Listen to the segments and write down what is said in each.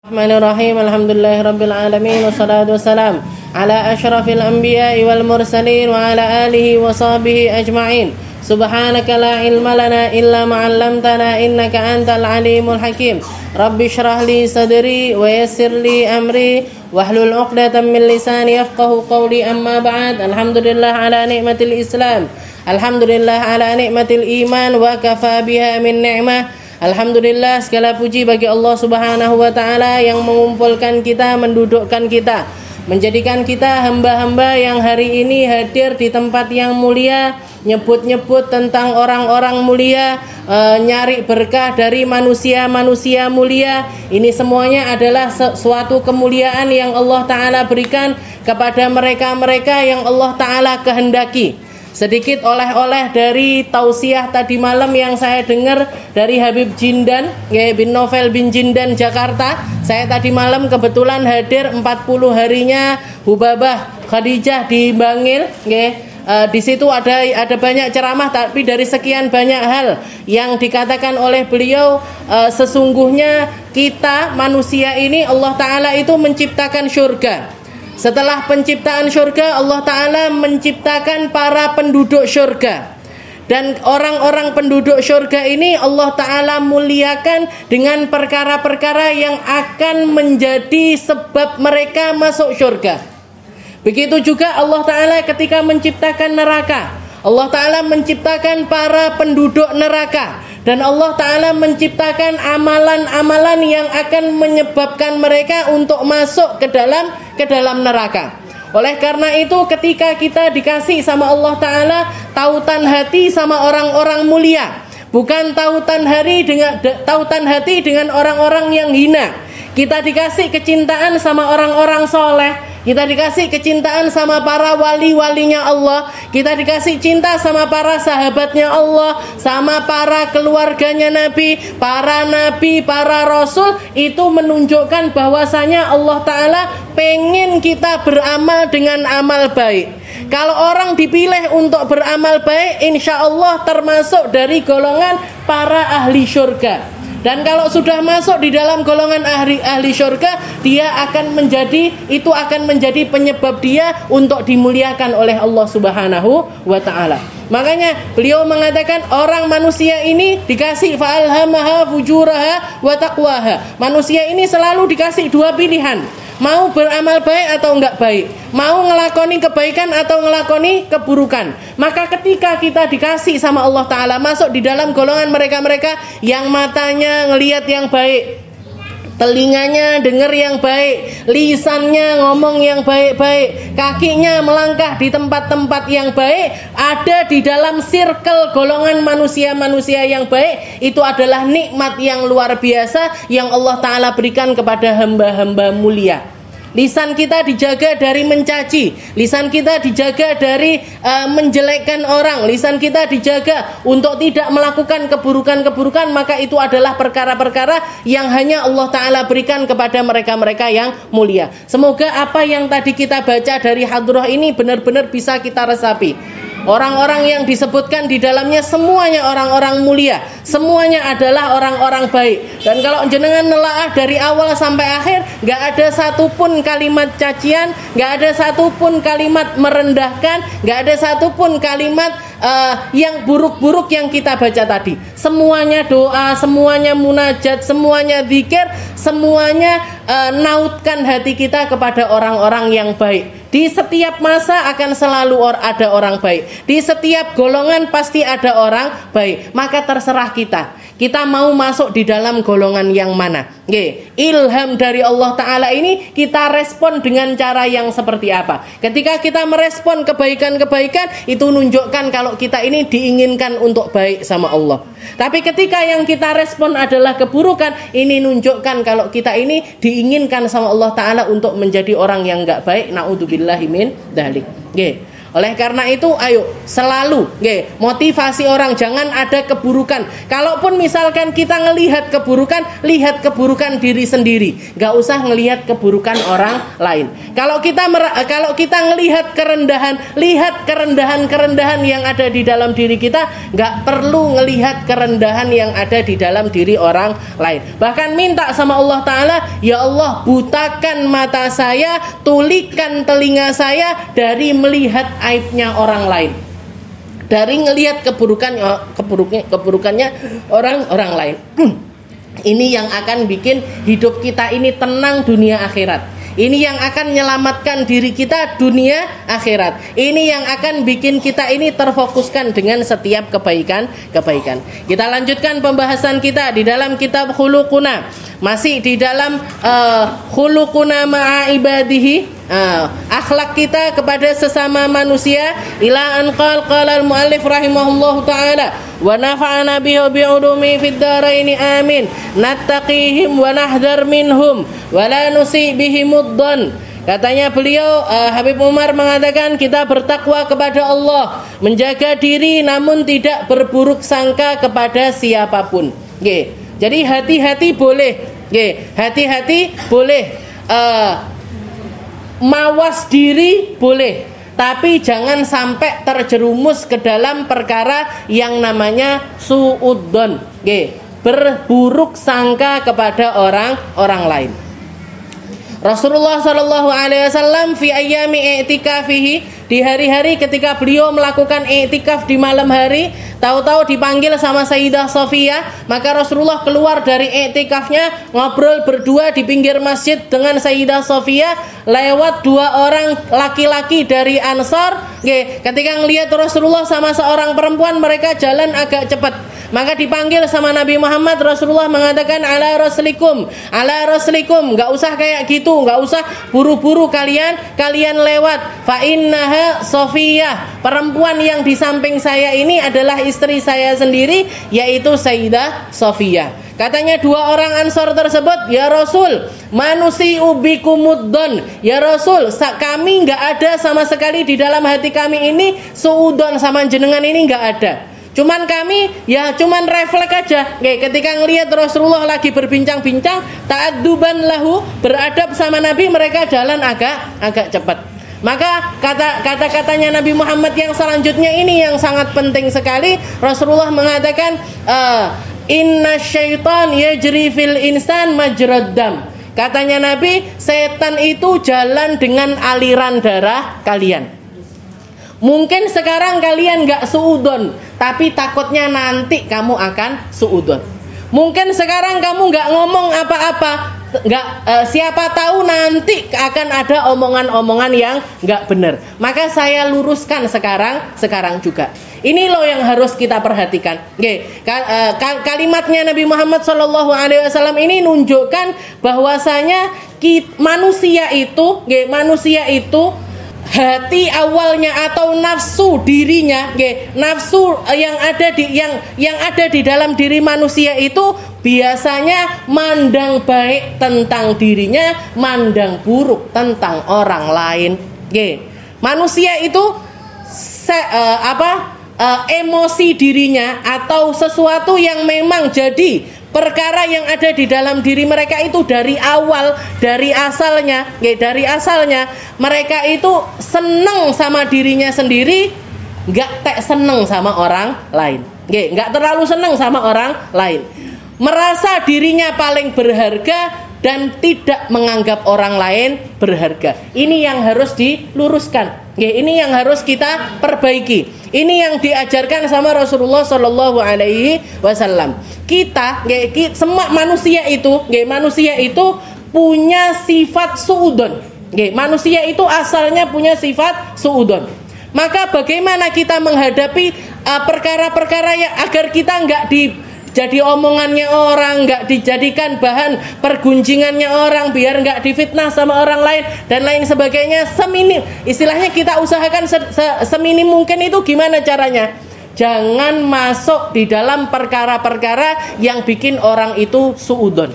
Bismillahirrahmanirrahim. Alhamdulillahirabbil alamin wassalatu wassalam ala asyrafil anbiya'i wal mursalin wa ala alihi wa sahbihi ajma'in. Subhanaka la ilma lana illa ma 'allamtana innaka antal alimul hakim. Rabbi shrah li sadri wa yassir li amri wahlul 'uqdatam min lisani yafqahu qawli, amma ba'd. Alhamdulillah ala ni'matil Islam. Alhamdulillah ala ni'matil iman wa kafa biha min ni'mah. Alhamdulillah, segala puji bagi Allah Subhanahu wa ta'ala yang mengumpulkan kita, mendudukkan kita, menjadikan kita hamba-hamba yang hari ini hadir di tempat yang mulia, nyebut-nyebut tentang orang-orang mulia, nyari berkah dari manusia-manusia mulia. Ini semuanya adalah suatu kemuliaan yang Allah ta'ala berikan kepada mereka-mereka yang Allah ta'ala kehendaki. Sedikit oleh-oleh dari tausiah tadi malam yang saya dengar dari Habib Jindan, bin Novel bin Jindan Jakarta. Saya tadi malam kebetulan hadir 40 harinya Hubabah Khadijah di Bangil. Di situ ada banyak ceramah, tapi dari sekian banyak hal yang dikatakan oleh beliau, sesungguhnya kita manusia ini Allah Ta'ala itu menciptakan surga. Setelah penciptaan surga, Allah Ta'ala menciptakan para penduduk surga. Dan orang-orang penduduk surga ini Allah Ta'ala muliakan dengan perkara-perkara yang akan menjadi sebab mereka masuk surga. Begitu juga Allah Ta'ala ketika menciptakan neraka. Allah Ta'ala menciptakan para penduduk neraka. Dan Allah Ta'ala menciptakan amalan-amalan yang akan menyebabkan mereka untuk masuk ke dalam neraka. Oleh karena itu, ketika kita dikasih sama Allah Ta'ala tautan hati sama orang-orang mulia, bukan tautan hati dengan orang-orang yang hina. Kita dikasih kecintaan sama orang-orang soleh, kita dikasih kecintaan sama para wali-walinya Allah, kita dikasih cinta sama para sahabatnya Allah, sama para keluarganya Nabi, para Rasul. Itu menunjukkan bahwasanya Allah Ta'ala pengen kita beramal dengan amal baik. Kalau orang dipilih untuk beramal baik, insya Allah termasuk dari golongan para ahli surga. Dan kalau sudah masuk di dalam golongan ahli surga, dia akan menjadi penyebab dia untuk dimuliakan oleh Allah Subhanahu wa ta'ala. Makanya beliau mengatakan orang manusia ini dikasih fa'alhamaha fujuraha wa taqwaha. Manusia ini selalu dikasih dua pilihan, mau beramal baik atau enggak baik, mau ngelakoni kebaikan atau ngelakoni keburukan. Maka ketika kita dikasih sama Allah Ta'ala masuk di dalam golongan mereka-mereka yang matanya ngelihat yang baik, telinganya dengar yang baik, lisannya ngomong yang baik-baik, kakinya melangkah di tempat-tempat yang baik, ada di dalam circle golongan manusia-manusia yang baik, itu adalah nikmat yang luar biasa yang Allah Ta'ala berikan kepada hamba-hamba mulia. Lisan kita dijaga dari mencaci, lisan kita dijaga dari menjelekkan orang, lisan kita dijaga untuk tidak melakukan keburukan-keburukan. Maka itu adalah perkara-perkara yang hanya Allah Ta'ala berikan kepada mereka-mereka yang mulia. Semoga apa yang tadi kita baca dari hadrah ini benar-benar bisa kita resapi. Orang-orang yang disebutkan di dalamnya semuanya orang-orang mulia, semuanya adalah orang-orang baik. Dan kalau jenengan nelaah dari awal sampai akhir, gak ada satupun kalimat cacian, gak ada satupun kalimat merendahkan, gak ada satupun kalimat yang buruk-buruk yang kita baca tadi. Semuanya doa, semuanya munajat, semuanya zikir, semuanya nautkan hati kita kepada orang-orang yang baik. Di setiap masa akan selalu ada orang baik. Di setiap golongan pasti ada orang baik. Maka terserah kita mau masuk di dalam golongan yang mana. Ilham dari Allah Ta'ala ini kita respon dengan cara yang seperti apa. Ketika kita merespon kebaikan-kebaikan, itu menunjukkan kalau kita ini diinginkan untuk baik sama Allah. Tapi ketika yang kita respon adalah keburukan, ini menunjukkan kalau kita ini diinginkan sama Allah Ta'ala untuk menjadi orang yang gak baik. Na'udzubillahi min dzalik. Oleh karena itu, ayo selalu motivasi orang, jangan ada keburukan. Kalaupun misalkan kita ngelihat keburukan, lihat keburukan diri sendiri, gak usah ngelihat keburukan orang lain. Kalau kita ngelihat kerendahan, lihat kerendahan yang ada di dalam diri kita, gak perlu ngelihat kerendahan yang ada di dalam diri orang lain. Bahkan minta sama Allah Ta'ala, ya Allah, butakan mata saya, tulikan telinga saya dari melihat aibnya orang lain, dari ngelihat keburukannya orang lain. Ini yang akan bikin hidup kita ini tenang dunia akhirat. Ini yang akan menyelamatkan diri kita dunia akhirat. Ini yang akan bikin kita ini terfokuskan dengan setiap kebaikan. Kita lanjutkan pembahasan kita di dalam kitab Khuluquna. Masih di dalam khuluquna ma'a ibadihi, akhlak kita kepada sesama manusia. Ila an qala al-muallif rahimahullahu ta'ala wa nafa'ana bihi bi'ulumi fid dharaini amin. Nattaqihim wa nahdhar minhum wa la nusi bihim muddhan. Katanya beliau, Habib Umar mengatakan, kita bertakwa kepada Allah, menjaga diri namun tidak berburuk sangka kepada siapapun. Jadi hati-hati boleh, hati-hati boleh, mawas diri boleh, tapi jangan sampai terjerumus ke dalam perkara yang namanya suudzon, berburuk sangka kepada orang lain. Rasulullah Shallallahu Alaihi Wasallam fi ayami i'tikafihi, di hari-hari ketika beliau melakukan i'tikaf di malam hari, tahu-tahu dipanggil sama Sayyidah Sofiyah. Maka Rasulullah keluar dari i'tikafnya, ngobrol berdua di pinggir masjid dengan Sayyidah Sofiyah. Lewat dua orang laki-laki dari Ansar. Ketika ngelihat Rasulullah sama seorang perempuan, mereka jalan agak cepat. Maka dipanggil sama Nabi Muhammad. Rasulullah mengatakan, ala raslikum, gak usah kayak gitu, gak usah buru-buru kalian lewat. Fa innaha Sofiyah, perempuan yang di samping saya ini adalah istri saya sendiri, yaitu Sayyidah Sofiyah. Katanya dua orang Ansor tersebut, ya Rasul, manusi ubikumuddon, ya Rasul, kami gak ada sama sekali di dalam hati kami ini suudon sama jenengan ini gak ada. Cuman kami cuman refleks aja. Ketika ngelihat Rasulullah lagi berbincang-bincang, ta'adduban lahu, beradab sama Nabi, mereka jalan agak cepat. Maka kata-katanya Nabi Muhammad yang selanjutnya ini yang sangat penting sekali. Rasulullah mengatakan, inna syaitan yajri fil insan majrad dam. Katanya Nabi, setan itu jalan dengan aliran darah kalian. Mungkin sekarang kalian gak suudon, tapi takutnya nanti kamu akan suudon. Mungkin sekarang kamu gak ngomong apa-apa, siapa tahu nanti akan ada omongan-omongan yang gak benar. Maka saya luruskan sekarang juga. Ini loh yang harus kita perhatikan. Kalimatnya Nabi Muhammad SAW ini nunjukkan bahwasanya manusia itu hati awalnya atau nafsu dirinya, nafsu yang ada di dalam diri manusia itu biasanya mandang baik tentang dirinya, mandang buruk tentang orang lain. Manusia itu emosi dirinya atau sesuatu yang memang jadi perkara yang ada di dalam diri mereka itu dari awal, dari asalnya mereka itu seneng sama dirinya sendiri, gak seneng sama orang lain, gak terlalu seneng sama orang lain, merasa dirinya paling berharga dan tidak menganggap orang lain berharga. Ini yang harus diluruskan. Ini yang harus kita perbaiki. Ini yang diajarkan sama Rasulullah Shallallahu Alaihi Wasallam. Semua manusia itu punya sifat suudon. Manusia itu asalnya punya sifat suudon. Maka bagaimana kita menghadapi perkara-perkara yang agar kita nggak jadi omongannya orang, nggak dijadikan bahan pergunjingannya orang, biar nggak difitnah sama orang lain dan lain sebagainya. Istilahnya kita usahakan seminim mungkin. Itu gimana caranya? Jangan masuk di dalam perkara-perkara yang bikin orang itu suudon.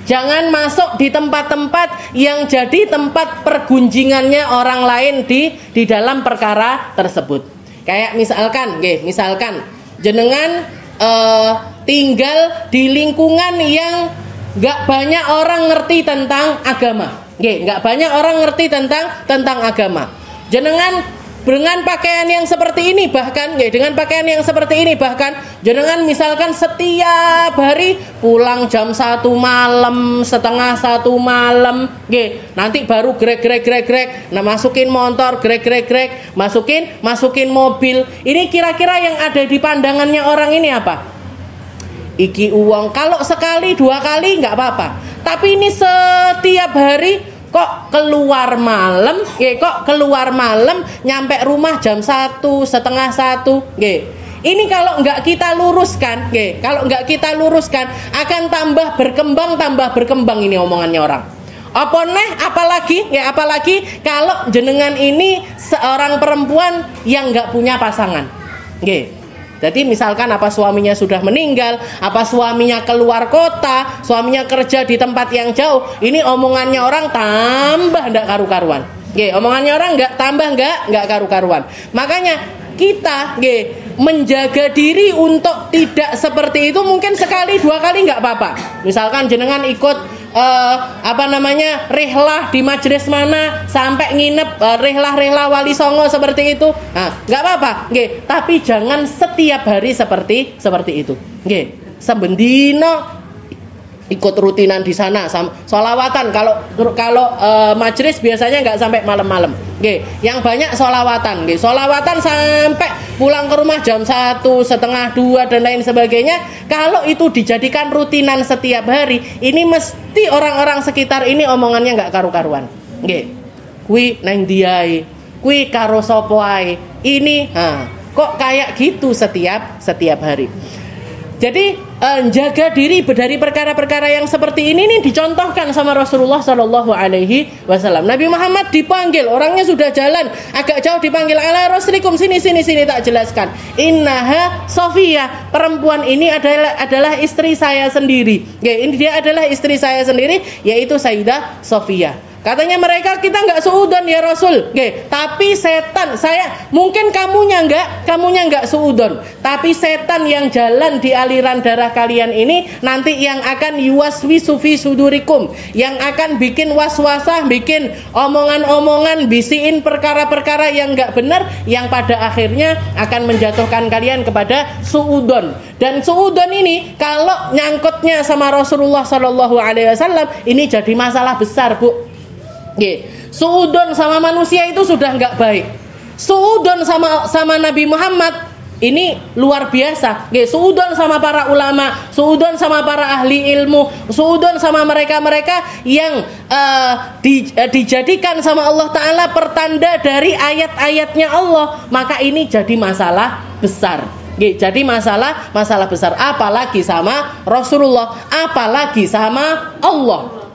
Jangan masuk di tempat-tempat yang jadi tempat pergunjingannya orang lain di dalam perkara tersebut. Kayak misalkan jenengan tinggal di lingkungan yang gak banyak orang ngerti tentang agama. Gak banyak orang ngerti tentang agama. Jenengan dengan pakaian yang seperti ini bahkan jenengan misalkan setiap hari pulang jam 1 malam, setengah 1 malam, nanti baru grek, nah masukin motor, grek, masukin mobil. Ini kira-kira yang ada di pandangannya orang ini apa? Iki uang. Kalau sekali 2 kali nggak apa-apa, tapi ini setiap hari kok keluar malam, nyampe rumah jam 1, setengah 1, Ini kalau nggak kita luruskan, akan tambah berkembang ini omongannya orang. Apalagi kalau jenengan ini seorang perempuan yang nggak punya pasangan, Jadi misalkan apa suaminya sudah meninggal, apa suaminya keluar kota, suaminya kerja di tempat yang jauh, ini omongannya orang tambah nggak karu-karuan. Omongannya orang nggak karu-karuan. Makanya kita menjaga diri untuk tidak seperti itu, mungkin sekali 2 kali nggak apa-apa. Misalkan jenengan ikut rihlah di majelis mana sampai nginep rihlah Wali Songo seperti itu, nggak apa-apa, tapi jangan setiap hari seperti itu, Sebendino ikut rutinan di sana, sholawatan. Kalau majelis biasanya nggak sampai malam-malam, yang banyak sholawatan, sholawatan sampai pulang ke rumah jam 1, setengah 2 dan lain sebagainya. Kalau itu dijadikan rutinan setiap hari, ini mesti orang-orang sekitar ini omongannya nggak karu-karuan, kui nang diai, kui karo sopo ae, ini kok kayak gitu setiap hari. Jadi jaga diri dari perkara-perkara yang seperti ini nih dicontohkan sama Rasulullah Shallallahu Alaihi Wasallam. Nabi Muhammad dipanggil, orangnya sudah jalan agak jauh, dipanggil, ala rasulikum, sini tak jelaskan. Innaha Sofia, perempuan ini adalah istri saya sendiri. Ini dia adalah istri saya sendiri, yaitu Sayyidah Sofia. Katanya mereka, kita nggak suudon ya Rasul, tapi setan, mungkin kamunya nggak suudon, tapi setan yang jalan di aliran darah kalian ini nanti yang akan yuwaswisu fi sudurikum, yang akan bikin waswasah, bikin omongan-omongan, bisiin perkara-perkara yang nggak benar, yang pada akhirnya akan menjatuhkan kalian kepada suudon. Dan suudon ini kalau nyangkutnya sama Rasulullah Shallallahu Alaihi Wasallam, ini jadi masalah besar, Bu. Suudon sama manusia itu sudah nggak baik. Suudon sama Nabi Muhammad ini luar biasa. Suudon sama para ulama, suudon sama para ahli ilmu, suudon sama mereka-mereka yang dijadikan sama Allah Ta'ala pertanda dari ayat-ayatnya Allah. Maka ini jadi masalah besar. Jadi masalah besar. Apalagi sama Rasulullah, apalagi sama Allah.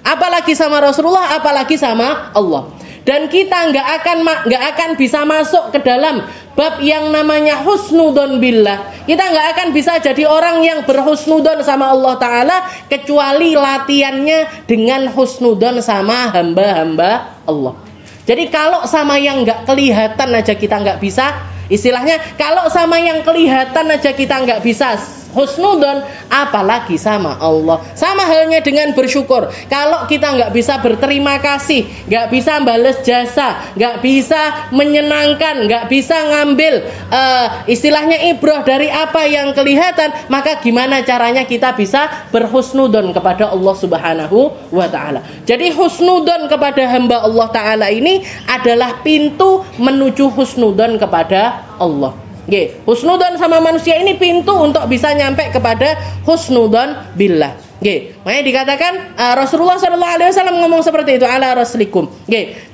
Apalagi sama Rasulullah, apalagi sama Allah. Dan kita nggak akan bisa masuk ke dalam bab yang namanya husnudon billah. Kita nggak akan bisa jadi orang yang berhusnudon sama Allah Ta'ala kecuali latihannya dengan husnudon sama hamba-hamba Allah. Jadi kalau sama yang nggak kelihatan aja kita nggak bisa, istilahnya kalau sama yang kelihatan aja kita nggak bisa husnudon, apalagi sama Allah. Sama halnya dengan bersyukur. Kalau kita nggak bisa berterima kasih, nggak bisa bales jasa, nggak bisa menyenangkan, nggak bisa ngambil istilahnya ibrah dari apa yang kelihatan, maka gimana caranya kita bisa berhusnudon kepada Allah Subhanahu wa Ta'ala. Jadi husnudon kepada hamba Allah Ta'ala ini adalah pintu menuju husnudon kepada Allah. Husnudon sama manusia ini pintu untuk bisa nyampe kepada husnudon billah. Makanya dikatakan Rasulullah SAW ngomong seperti itu, ala rasulikum.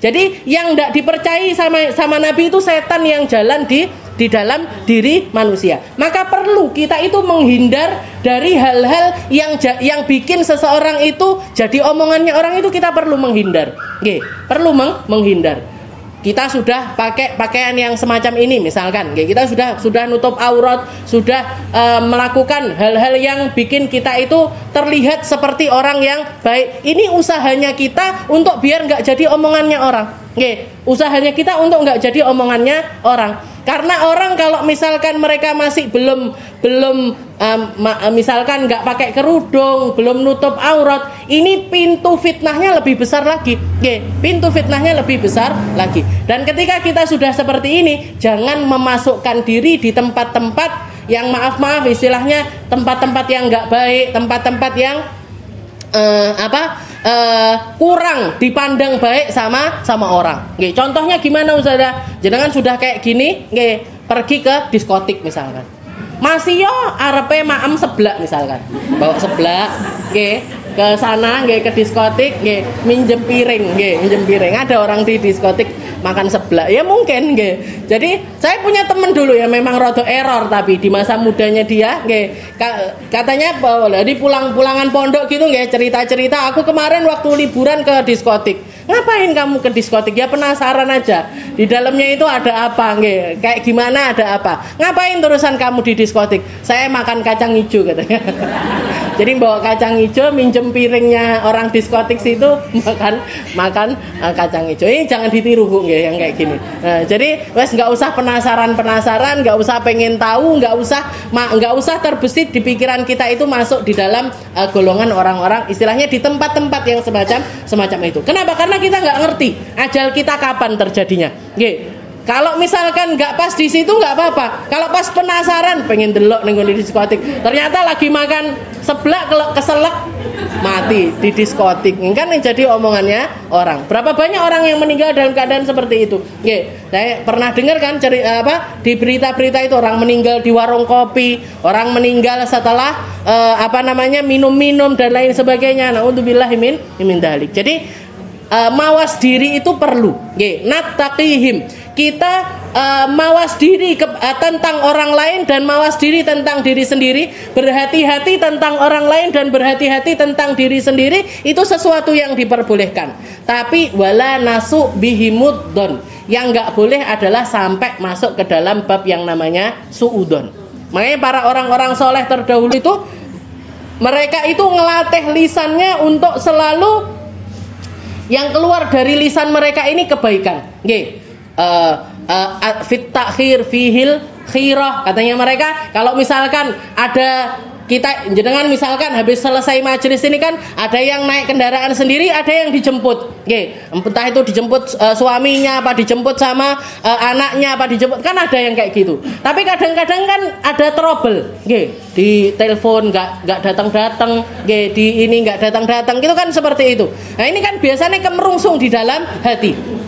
Jadi yang tidak dipercayai sama Nabi itu setan yang jalan di dalam diri manusia. Maka perlu kita itu menghindar dari hal-hal yang bikin seseorang itu jadi omongannya orang itu, kita perlu menghindar. Perlu menghindar. kita sudah pakai pakaian yang semacam ini misalkan, kita sudah nutup aurat, sudah melakukan hal-hal yang bikin kita itu terlihat seperti orang yang baik. Ini usahanya kita untuk biar nggak jadi omongannya orang. Usahanya kita untuk nggak jadi omongannya orang. Karena orang kalau misalkan mereka masih belum misalkan nggak pakai kerudung, belum nutup aurat, ini pintu fitnahnya lebih besar lagi. Pintu fitnahnya lebih besar lagi. Dan ketika kita sudah seperti ini, jangan memasukkan diri di tempat-tempat yang maaf istilahnya tempat-tempat yang nggak baik, tempat-tempat yang kurang dipandang baik sama orang. Contohnya gimana Ustazah? Jenengan sudah kayak gini, pergi ke diskotik misalkan. Masih yo arepe maem seblak misalkan. Bawa seblak, ke sana, ke diskotik, minjem piring, minjem piring. Ada orang di diskotik makan seblak, ya mungkin, Jadi saya punya temen dulu ya, memang rada error tapi di masa mudanya dia, katanya di pulangan pondok gitu, cerita-cerita. Aku kemarin waktu liburan ke diskotik. Ngapain kamu ke diskotik? Ya penasaran aja. Di dalamnya itu ada apa, kayak gimana, ada apa? Ngapain terusan kamu di diskotik? Saya makan kacang hijau katanya. Jadi bawa kacang hijau, minjem piringnya orang diskotik situ, makan kacang hijau. Ini jangan ditiru Bu, yang kayak gini. Nah, jadi wes nggak usah penasaran, nggak usah pengen tahu, nggak usah terbesit di pikiran kita itu masuk di dalam golongan orang-orang, istilahnya di tempat-tempat yang semacam itu. Kenapa? Karena kita nggak ngerti ajal kita kapan terjadinya. Kalau misalkan nggak pas di situ nggak apa-apa. Kalau pas penasaran, pengen delok ning di diskotik, ternyata lagi makan seblak keselak mati di diskotik, kan yang jadi omongannya orang. Berapa banyak orang yang meninggal dalam keadaan seperti itu? Saya pernah dengar kan di berita-berita itu, orang meninggal di warung kopi, orang meninggal setelah minum-minum dan lain sebagainya. Naudzubillahi min dzalik. Jadi mawas diri itu perlu. Nattaqihim. Kita mawas diri tentang orang lain dan mawas diri tentang diri sendiri. Berhati-hati tentang orang lain dan berhati-hati tentang diri sendiri, itu sesuatu yang diperbolehkan. Tapi wala nasu bihimuddon, yang nggak boleh adalah sampai masuk ke dalam bab yang namanya suudon. Makanya para orang-orang soleh terdahulu itu, mereka itu ngelatih lisannya untuk selalu yang keluar dari lisan mereka ini kebaikan. Fit takhir fihil khirah, katanya mereka. Kalau misalkan ada kita jenengan misalkan habis selesai majelis ini kan, ada yang naik kendaraan sendiri, ada yang dijemput. Entah itu dijemput suaminya, apa dijemput sama anaknya, apa dijemput, kan ada yang kayak gitu. Tapi kadang-kadang kan ada trouble, di telepon nggak datang, di ini nggak datang, gitu kan, seperti itu. Nah ini kan biasanya kemerungsung di dalam hati.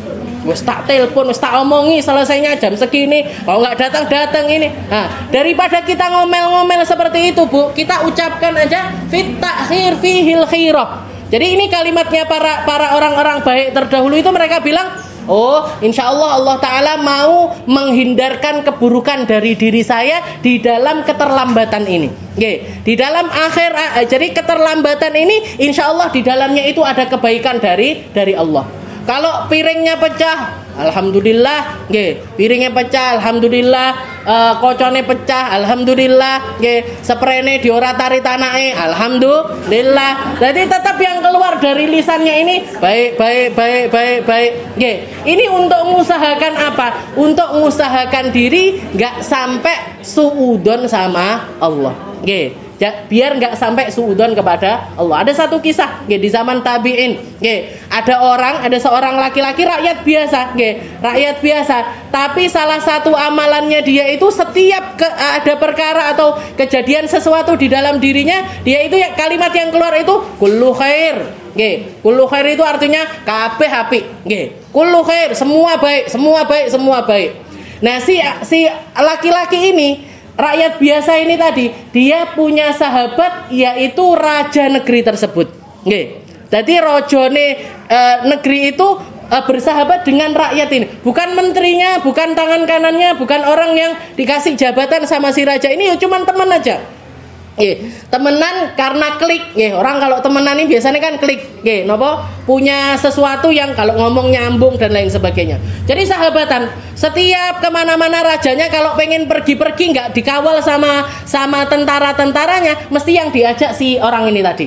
Wes tak telepon, wes tak omongi, selesainya jam segini, kalau nggak datang ini. Nah, daripada kita ngomel-ngomel seperti itu Bu, kita ucapkan aja fit takhir fihil khirah. Jadi ini kalimatnya para orang-orang baik terdahulu itu, mereka bilang, oh insya Allah Ta'ala mau menghindarkan keburukan dari diri saya di dalam keterlambatan ini. Di dalam jadi keterlambatan ini insya Allah di dalamnya itu ada kebaikan dari Allah. Kalau piringnya pecah, alhamdulillah, piringnya pecah, alhamdulillah, kocone pecah, alhamdulillah, sprene diora tari tanae, alhamdulillah. Jadi tetap yang keluar dari lisannya ini baik. Ini untuk mengusahakan apa? Untuk mengusahakan diri nggak sampai suudon sama Allah. Biar nggak sampai suudon kepada Allah. Ada satu kisah di zaman tabi'in. Ada seorang laki-laki rakyat biasa, tapi salah satu amalannya dia itu setiap ada perkara atau kejadian sesuatu di dalam dirinya, dia itu kalimat yang keluar itu kullu khair. Kullu khair itu artinya kabeh apik. Kullu khair, semua baik. Nah, si laki-laki ini, rakyat biasa ini tadi, dia punya sahabat yaitu raja negeri tersebut. Jadi rojone negeri itu bersahabat dengan rakyat ini, bukan menterinya, bukan tangan kanannya, bukan orang yang dikasih jabatan sama si raja ini, ya cuman teman aja. Temenan karena klik. Orang kalau temenan ini biasanya kan klik. Nopo punya sesuatu yang kalau ngomong nyambung dan lain sebagainya. Jadi sahabatan, setiap kemana-mana rajanya kalau pengen pergi-pergi nggak dikawal sama tentara-tentaranya, mesti yang diajak si orang ini tadi,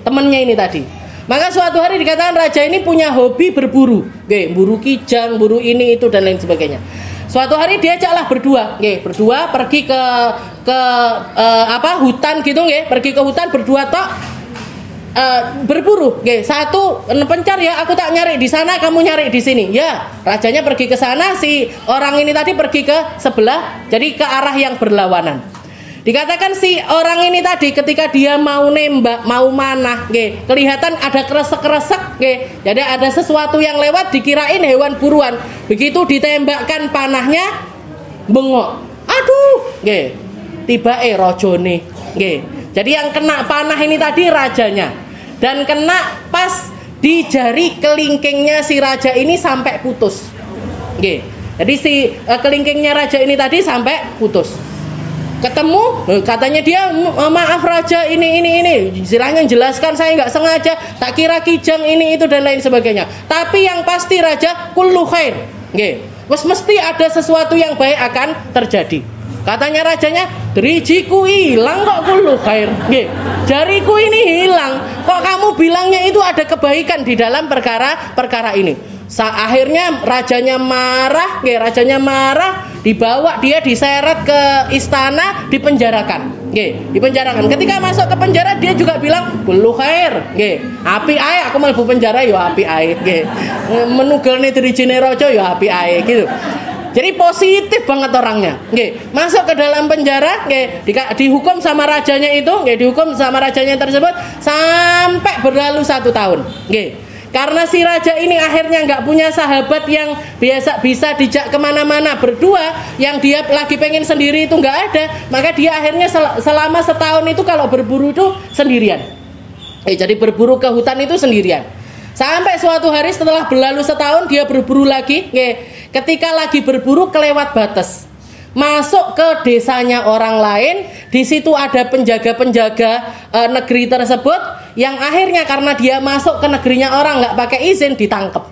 temennya ini tadi. Maka suatu hari dikatakan raja ini punya hobi berburu, buru kijang, buru ini itu dan lain sebagainya. Suatu hari diajaklah berdua, berdua pergi ke hutan gitu, pergi ke hutan berdua tok, berburu, satu pencar ya, aku tak nyari di sana, kamu nyari di sini, ya. Rajanya pergi ke sana, si orang ini tadi pergi ke sebelah, jadi ke arah yang berlawanan. Dikatakan si orang ini tadi ketika dia mau nembak, mau manah, kelihatan ada kresek-kresek, jadi ada sesuatu yang lewat, dikirain hewan buruan. Begitu ditembakkan panahnya, bengok, aduh, tiba rojone, jadi yang kena panah ini tadi rajanya, dan kena pas di jari kelingkingnya si raja ini sampai putus, jadi si kelingkingnya raja ini tadi sampai putus. Ketemu, katanya dia, maaf raja, ini istilahnya jelaskan, saya nggak sengaja, tak kira kijang ini itu dan lain sebagainya. Tapi yang pasti raja, kullu khair, mesti ada sesuatu yang baik akan terjadi. Katanya rajanya, drijiku hilang kok kullu khair, jariku ini hilang, kok kamu bilangnya itu ada kebaikan di dalam perkara ini. Akhirnya rajanya marah, dibawa dia diseret ke istana, dipenjarakan, dipenjarakan. Ketika masuk ke penjara dia juga bilang kullu khair, api ae, aku mlebu penjara yo api ae, menugelne drijine raja yo api ae gitu. Jadi positif banget orangnya, masuk ke dalam penjara, dihukum sama rajanya itu, dihukum sama rajanya tersebut sampai berlalu 1 tahun, Karena si raja ini akhirnya nggak punya sahabat yang biasa bisa dijak kemana-mana berdua, yang dia lagi pengen sendiri itu nggak ada, maka dia akhirnya selama setahun itu kalau berburu itu sendirian. Jadi berburu ke hutan itu sendirian. Sampai suatu hari setelah berlalu setahun dia berburu lagi. Ketika lagi berburu kelewat batas, masuk ke desanya orang lain, di situ ada penjaga-penjaga negeri tersebut, yang akhirnya karena dia masuk ke negerinya orang nggak pakai izin, ditangkap,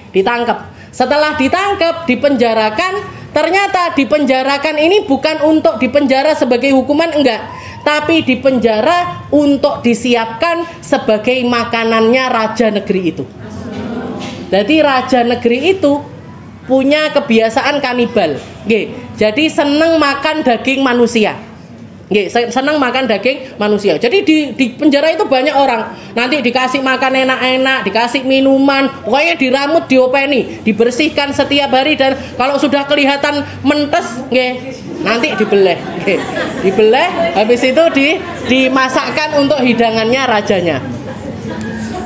ditangkap. Setelah ditangkap, dipenjarakan. Ternyata dipenjarakan ini bukan untuk dipenjara sebagai hukuman, enggak, tapi dipenjara untuk disiapkan sebagai makanannya raja negeri itu. Jadi raja negeri itu punya kebiasaan kanibal, jadi seneng makan daging manusia, seneng makan daging manusia. Jadi di penjara itu banyak orang, nanti dikasih makan enak-enak, dikasih minuman, pokoknya diramut, diopeni, dibersihkan setiap hari, dan kalau sudah kelihatan mentes, nanti dibelah, dibelah, habis itu dimasakkan untuk hidangannya rajanya.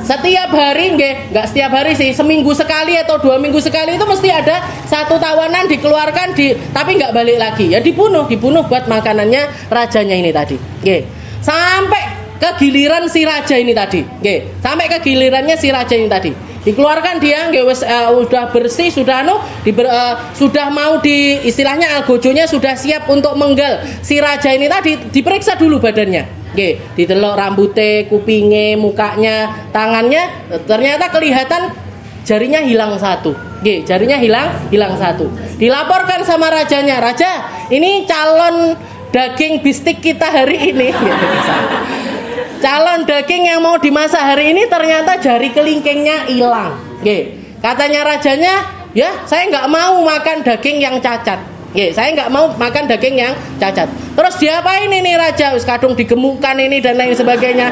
Setiap hari, nggak setiap hari sih, seminggu sekali atau 2 minggu sekali itu mesti ada satu tawanan dikeluarkan, tapi nggak balik lagi, ya dibunuh buat makanannya rajanya ini tadi. Sampai ke giliran si raja ini tadi, sampai ke gilirannya si raja ini tadi, dikeluarkan dia, udah bersih, sudah sudah mau istilahnya algojonya sudah siap untuk menggal si raja ini tadi, diperiksa dulu badannya. Ditelok rambutnya, kupingnya, mukanya, tangannya, ternyata kelihatan jarinya hilang 1. Jarinya hilang 1. Dilaporkan sama rajanya, raja, ini calon daging bistik kita hari ini. Calon daging yang mau dimasak hari ini ternyata jari kelingkingnya hilang. Katanya rajanya, ya saya nggak mau makan daging yang cacat. Saya nggak mau makan daging yang cacat. Terus diapain ini raja? Wis kadung digemukkan ini dan lain sebagainya.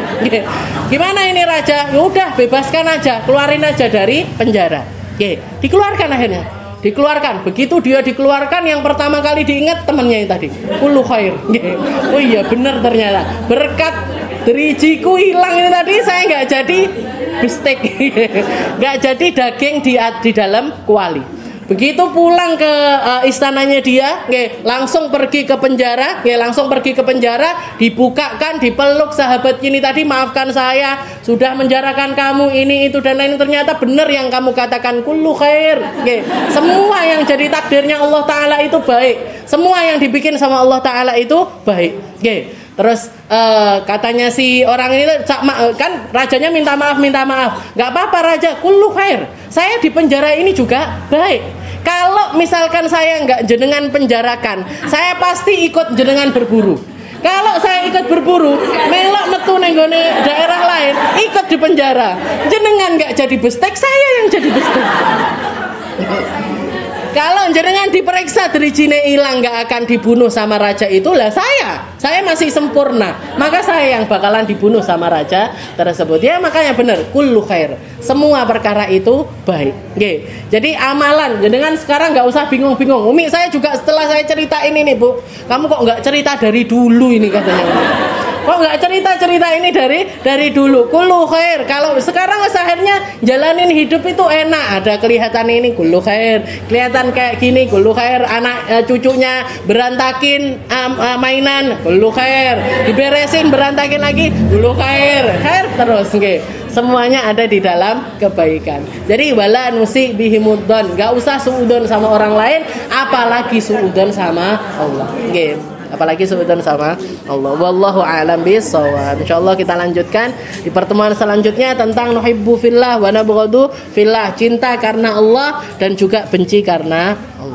Gimana ini raja? Ya udah bebaskan aja, keluarin aja dari penjara. Dikeluarkan akhirnya. Dikeluarkan. Begitu dia dikeluarkan, yang pertama kali diingat temannya yang tadi. Kullu khair. Oh iya benar ternyata. Berkat drijiku hilang ini tadi, saya nggak jadi bistik, nggak jadi daging di dalam kuali. Begitu pulang ke istananya dia, langsung pergi ke penjara, dibukakan, dipeluk sahabat ini tadi, maafkan saya sudah menjarakan kamu ini itu dan lain. Ternyata benar yang kamu katakan, kullu khair. Semua yang jadi takdirnya Allah Ta'ala itu baik, semua yang dibikin sama Allah Ta'ala itu baik. Terus katanya si orang ini kan rajanya minta maaf, nggak apa-apa raja, kullu khair, saya di penjara ini juga baik. Kalau misalkan saya nggak jenengan penjarakan, saya pasti ikut jenengan berburu. Kalau saya ikut berburu, melok metu nenggone daerah lain, ikut di penjara. Jenengan nggak jadi bestek, saya yang jadi bestek. Kalau jenengan diperiksa derijine hilang nggak akan dibunuh sama raja itulah saya masih sempurna, maka saya yang bakalan dibunuh sama raja tersebut. Ya makanya benar, kullu khair, semua perkara itu baik. Oke. Jadi amalan jenengan sekarang nggak usah bingung-bingung. Umi saya juga setelah saya ceritain ini Bu, kamu kok nggak cerita dari dulu ini katanya. Kok nggak cerita ini dari dulu? Kullu khair. Kalau sekarang akhirnya jalanin hidup itu enak. Ada kelihatan ini kullu khair, kelihatan kayak gini kullu khair. Anak cucunya berantakin mainan kullu khair, diberesin berantakin lagi kullu khair, khair terus nggih. Semuanya ada di dalam kebaikan. Jadi wala nusi bihimuddon, nggak usah suudon sama orang lain, apalagi suudon sama Allah. Nggih. Apalagi suudzon sama Allah. Wallahu a'lam bishawab. Insyaallah kita lanjutkan di pertemuan selanjutnya tentang nuhibbu fillah wa nabghadu fillah, cinta karena Allah dan juga benci karena Allah.